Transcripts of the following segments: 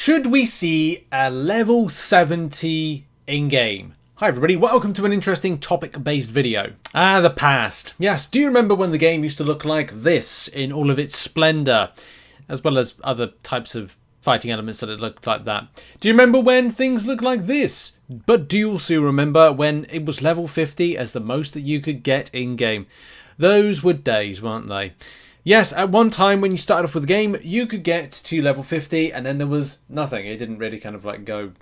Should we see a level 70 in-game? Hi everybody, welcome to an interesting topic-based video. The past. Yes, do you remember when the game used to look like this in all of its splendour? As well as other types of fighting elements that it looked like that. Do you remember when things looked like this? But do you also remember when it was level 50 as the most that you could get in-game? Those were days, weren't they? Yes, at one time when you started off with the game, you could get to level 50 and then there was nothing. It didn't really kind of like go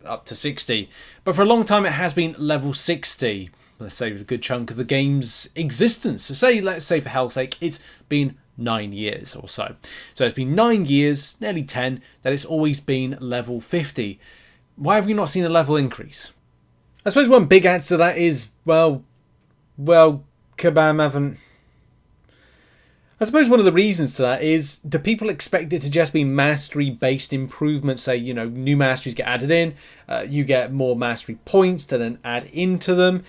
up to 60. But for a long time it has been level 60. Let's say a good chunk of the game's existence. So let's say for hell's sake, it's been 9 years or so. So it's been 9 years, nearly 10, that it's always been level 50. Why have we not seen a level increase? I suppose one big answer to that is, well, Kabam haven't... I suppose one of the reasons to that is, do people expect it to just be mastery-based improvements? Say, you know, new masteries get added in, you get more mastery points to then add into them.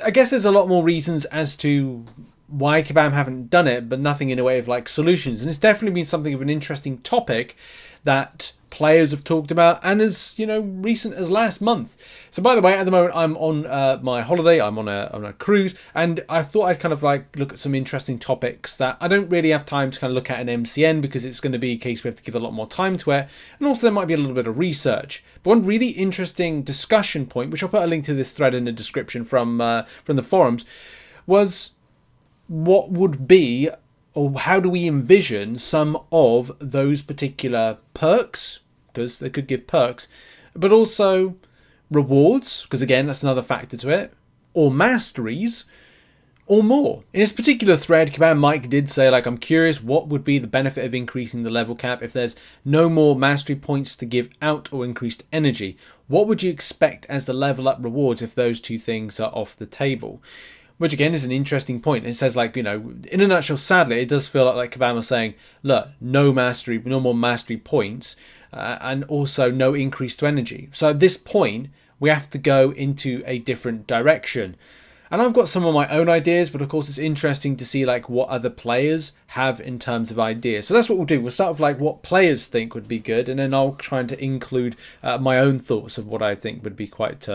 I guess there's a lot more reasons as to why Kabam haven't done it, but nothing in a way of like solutions. And it's definitely been something of an interesting topic that players have talked about, and as you know, recent as last month. So by the way, at the moment I'm on my holiday, I'm on a cruise, and I thought I'd kind of like look at some interesting topics that I don't really have time to kind of look at in MCN, because it's going to be a case we have to give a lot more time to it, and also there might be a little bit of research. But one really interesting discussion point, which I'll put a link to this thread in the description from the forums, was what would be, or how do we envision some of those particular perks, because they could give perks, but also rewards, because again, that's another factor to it, or masteries, or more. In this particular thread, Kabam Mike did say, like, I'm curious what would be the benefit of increasing the level cap if there's no more mastery points to give out or increased energy. What would you expect as the level up rewards if those two things are off the table? Which again is an interesting point. It says, like, you know, in a nutshell, sadly, it does feel like Kabam was saying, look, no more mastery points, and also no increase to energy. So at this point, we have to go into a different direction. And I've got some of my own ideas, but of course it's interesting to see like what other players have in terms of ideas. So that's what we'll do. We'll start with like what players think would be good, and then I'll try to include my own thoughts of what I think would be quite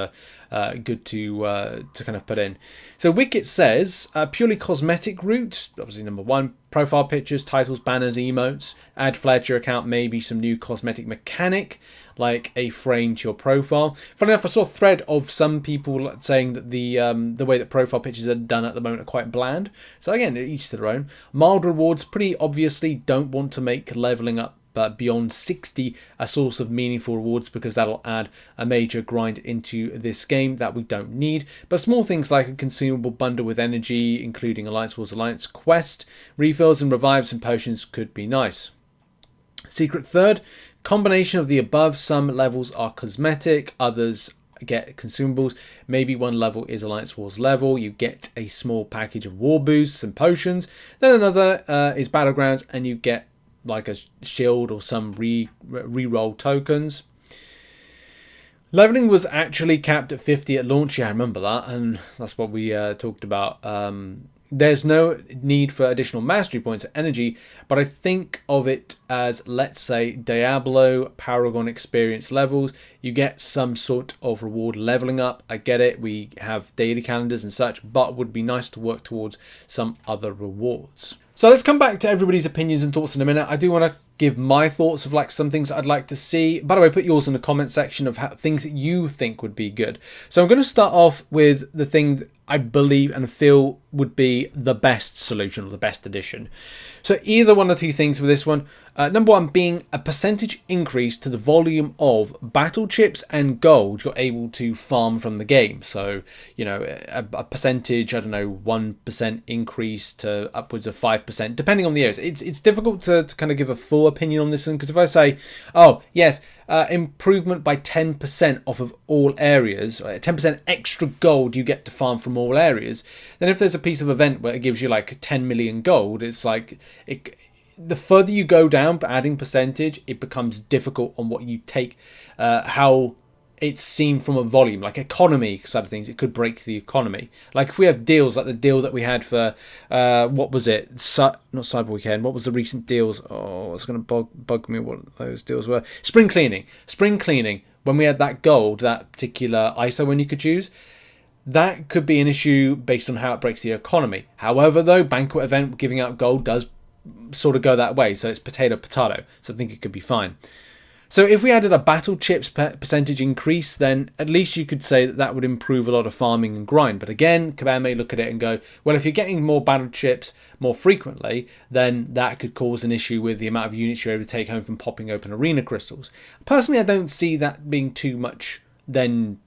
good to kind of put in. So Wicket says purely cosmetic route, obviously number one. Profile pictures, titles, banners, emotes, add flair to your account, maybe some new cosmetic mechanic like a frame to your profile. Funny enough, I saw a thread of some people saying that the way that profile pictures are done at the moment are quite bland. So again, each to their own. Mild rewards, pretty obviously don't want to make leveling up beyond 60 a source of meaningful rewards, because that'll add a major grind into this game that we don't need. But small things like a consumable bundle with energy, including Alliance Wars Alliance quest, refills and revives and potions could be nice. Secret third, combination of the above. Some levels are cosmetic, others get consumables. Maybe one level is Alliance Wars level, you get a small package of war boosts and potions. Then another is Battlegrounds, and you get like a shield or some re-roll tokens. Leveling was actually capped at 50 at launch. Yeah, I remember that, and that's what we talked about. There's no need for additional mastery points or energy, but I think of it as, let's say, Diablo, Paragon experience levels. You get some sort of reward leveling up. I get it. We have daily calendars and such, but it would be nice to work towards some other rewards. So let's come back to everybody's opinions and thoughts in a minute. I do want to give my thoughts of like some things I'd like to see. By the way, put yours in the comment section of things that you think would be good. So I'm going to start off with the thing that I believe and feel would be the best solution, or the best addition. So either one or two things with this one. Number one being a percentage increase to the volume of battle chips and gold you're able to farm from the game. So, you know, a percentage, I don't know, 1% increase to upwards of 5%, depending on the areas. It's difficult to kind of give a full opinion on this one, because if I say, oh, yes, improvement by 10% off of all areas, 10% extra gold you get to farm from all areas, then if there's a piece of event where it gives you like 10 million gold, it's like, the further you go down adding percentage, it becomes difficult on what you take, how it's seen from a volume, like economy side of things. It could break the economy. Like if we have deals like the deal that we had for what was it? Not Cyber Weekend. What was the recent deals? Oh, it's going to bug me what those deals were. Spring cleaning. When we had that gold, that particular ISO when you could choose, that could be an issue based on how it breaks the economy. However, though, banquet event giving out gold does sort of go that way, so it's potato. So I think it could be fine. So if we added a battle chips percentage increase, then at least you could say that that would improve a lot of farming and grind. But again, Kabam may look at it and go, well, if you're getting more battle chips more frequently, then that could cause an issue with the amount of units you're able to take home from popping open arena crystals. Personally, I don't see that being too much then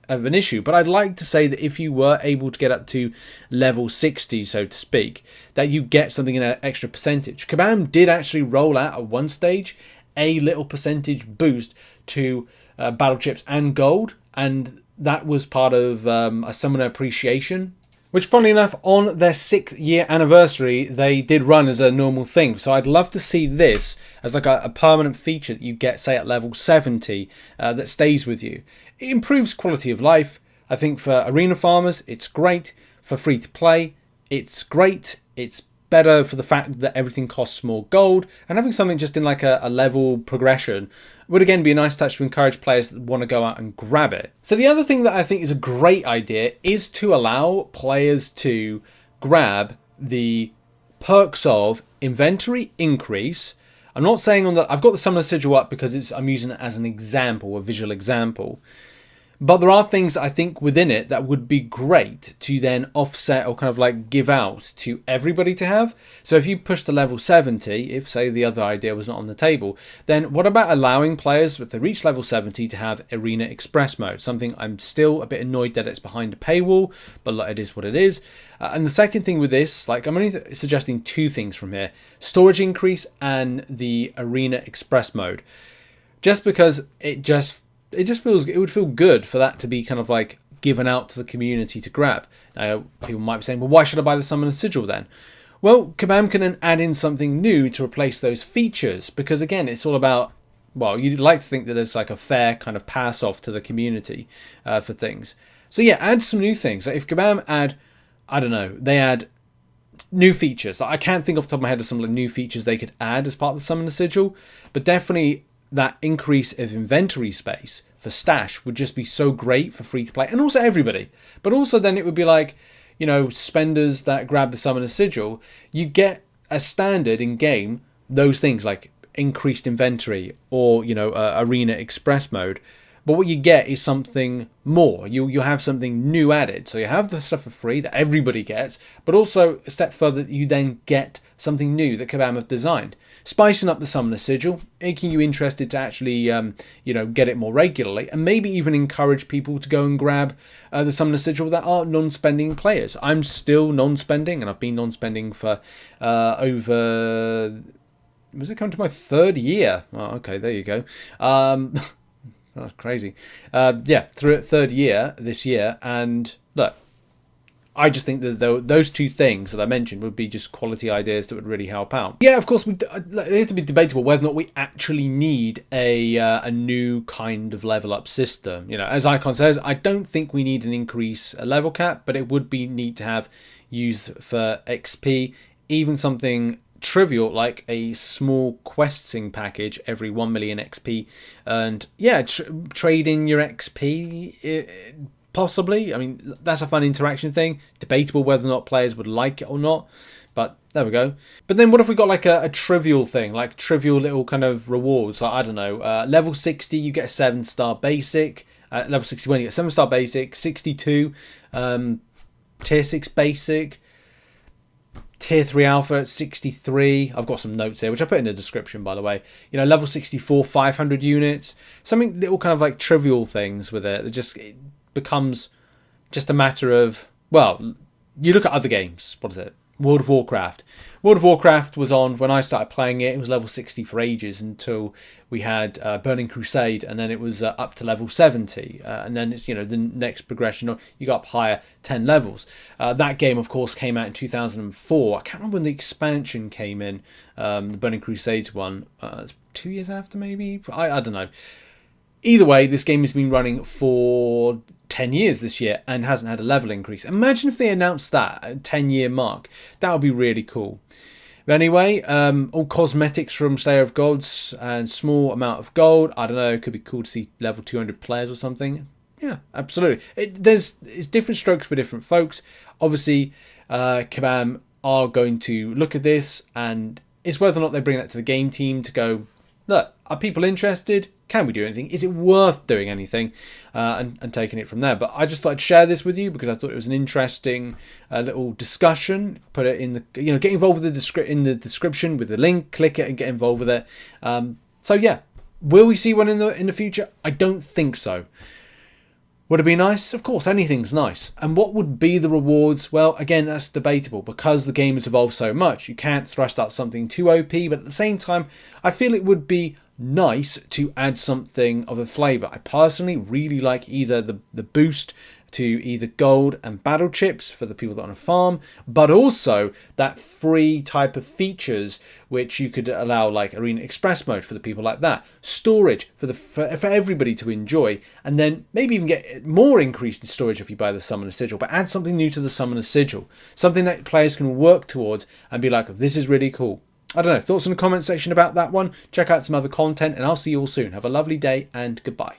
of an issue, but I'd like to say that if you were able to get up to level 60, so to speak, that you get something in an extra percentage. Kabam did actually roll out at one stage a little percentage boost to battle chips and gold, and that was part of a summoner appreciation, which funnily enough on their 6th year anniversary they did run as a normal thing. So I'd love to see this as like a permanent feature that you get, say, at level 70 that stays with you. It improves quality of life. I think for arena farmers it's great. For free to play it's great. It's better for the fact that everything costs more gold, and having something just in like a level progression would again be a nice touch to encourage players that want to go out and grab it. So the other thing that I think is a great idea is to allow players to grab the perks of inventory increase. I'm not saying on that I've got the summoner sigil up because I'm using it as an example, a visual example. But there are things I think within it that would be great to then offset or kind of like give out to everybody to have. So if you push to level 70, if say the other idea was not on the table, then what about allowing players if they reach level 70 to have Arena Express mode? Something I'm still a bit annoyed that it's behind a paywall, but it is what it is. And the second thing with this, like I'm only suggesting two things from here: storage increase and the Arena Express mode. Just because it would feel good for that to be kind of like given out to the community to grab. Now, people might be saying, well, why should I buy the Summoner Sigil then? Well, Kabam can then add in something new to replace those features, because again, it's all about, well, you'd like to think that there's like a fair kind of pass off to the community for things. So yeah, add some new things. Like if Kabam add, I don't know, they add new features. Like I can't think off the top of my head of some of the new features they could add as part of the Summoner Sigil, but definitely that increase of inventory space for stash would just be so great for free to play and also everybody. But also then it would be like, you know, spenders that grab the Summoner Sigil, you get as standard in game those things like increased inventory or, you know, Arena Express mode. But what you get is something more. You have something new added. So you have the stuff for free that everybody gets, but also a step further, you then get something new that Kabam have designed, spicing up the Summoner Sigil, making you interested to actually, you know, get it more regularly, and maybe even encourage people to go and grab the Summoner Sigil that are non-spending players. I'm still non-spending, and I've been non-spending for over. Was it coming to my 3rd year? Oh, okay, there you go. That's crazy. Yeah, through 3rd year this year, and look, I just think that those two things that I mentioned would be just quality ideas that would really help out. Yeah, of course, it has to be debatable whether or not we actually need a new kind of level up system. You know, as Icon says, I don't think we need an increase a level cap, but it would be neat to have used for XP, even something trivial like a small questing package every 1 million XP, and yeah, trade in your XP possibly. I mean, that's a fun interaction thing. Debatable whether or not players would like it or not, but there we go. But then what if we got like a trivial thing, like trivial little kind of rewards, like I don't know, level 60 you get a 7-star basic, level 61 you get a 7-star basic, 62 tier 6 basic, Tier 3 Alpha at 63. I've got some notes here, which I put in the description, by the way. You know, level 64, 500 units. Something little kind of like trivial things with it. It becomes just a matter of, well, you look at other games. What is it? World of Warcraft. World of Warcraft was on when I started playing it. It was level 60 for ages until we had Burning Crusade, and then it was up to level 70. And then it's, you know, the next progression, you got up higher, 10 levels. That game, of course, came out in 2004. I can't remember when the expansion came in, the Burning Crusades one. 2 years after, maybe? I don't know. Either way, this game has been running for 10 years this year and hasn't had a level increase. Imagine if they announced that at a 10-year mark. That would be really cool. But anyway, all cosmetics from Slayer of Gods and small amount of gold. I don't know, it could be cool to see level 200 players or something. Yeah, absolutely. It's different strokes for different folks. Obviously, Kabam are going to look at this, and it's whether or not they bring that to the game team to go, look, are people interested? Can we do anything? Is it worth doing anything? And taking it from there. But I just thought I'd share this with you because I thought it was an interesting little discussion. Put it in the, get involved with the description with the link. Click it and get involved with it. So yeah, will we see one in the future? I don't think so. Would it be nice? Of course, anything's nice. And what would be the rewards? Well, again, that's debatable because the game has evolved so much. You can't thrust out something too OP, but at the same time, I feel it would be nice to add something of a flavour. I personally really like either the boost to either gold and battle chips for the people that want to farm, but also that free type of features which you could allow, like Arena Express mode for the people like that, storage for everybody to enjoy, and then maybe even get more increased in storage if you buy the Summoner Sigil, but add something new to the Summoner Sigil, something that players can work towards and be like, this is really cool. I don't know, thoughts in the comment section about that one. Check out some other content and I'll see you all soon. Have a lovely day and goodbye.